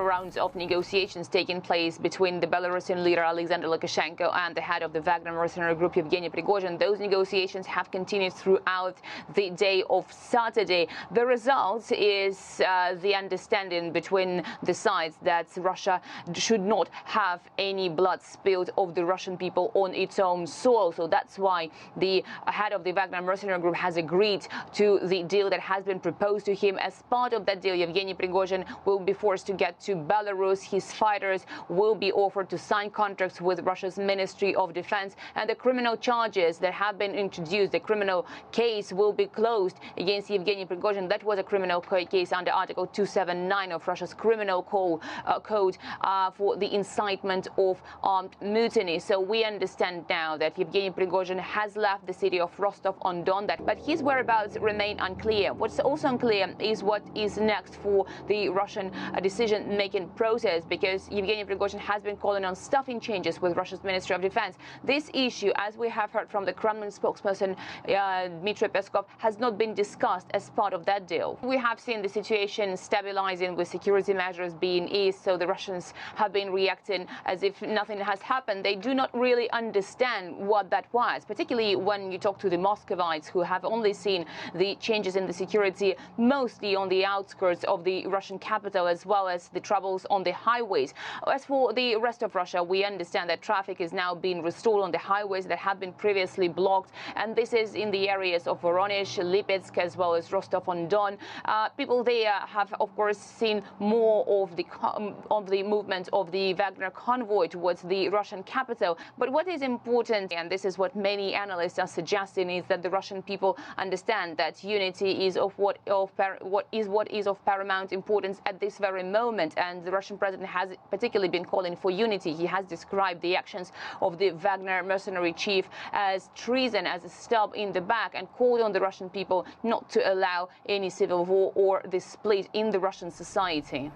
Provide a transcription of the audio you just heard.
rounds of negotiations taking place between the Belarusian leader Alexander Lukashenko and the head of the Wagner mercenary group Yevgeny Prigozhin. Those negotiations have continued throughout the day of Saturday. The result is the understanding between the sides that Russia should not have any blood spilled of the Russian people on its own soil. So that's why the head of the Wagner mercenary group has agreed to the deal that has been proposed to him. As part of that deal, Yevgeny Prigozhin will be forced to get to Belarus. His fighters will be offered to sign contracts with Russia's Ministry of Defense, and the criminal charges that have been introduced, the criminal case will be closed against Yevgeny Prigozhin. That was a criminal case under Article 279 of Russia's criminal code for the incitement of armed mutiny. So we understand now that Yevgeny Prigozhin has left the city of Rostov-on-Don, but his whereabouts remain unclear. What's also unclear is what is next for the Russian decision-making process, because Yevgeny Prigozhin has been calling on staffing changes with Russia's Ministry of Defense. This issue, as we have heard from the Kremlin spokesperson Dmitry Peskov, has not been discussed as part of that deal. We have seen the situation stabilizing with security measures being eased, so the Russians have been reacting as if nothing has happened. They do not really understand what that was, particularly when you talk to the Muscovites, who have only seen the changes in the security mostly on the outskirts of the Russian capital, as well as the troubles on the highways. As for the rest of Russia, we understand that traffic is now being restored on the highways that have been previously blocked, and this is in the areas of Voronezh, Lipetsk, as well as Rostov-on-Don. People there have, of course, seen more of the movement of the Wagner convoy towards the Russian capital. But what is important, and this is what many analysts are suggesting, is that the Russian people understand that unity is of what is of paramount importance at this very moment, and the Russian president has particularly been calling for unity. He has described the actions of the Wagner mercenary chief as treason, as a stab in the back, and called on the Russian people not to allow any civil war or the split in the Russian society.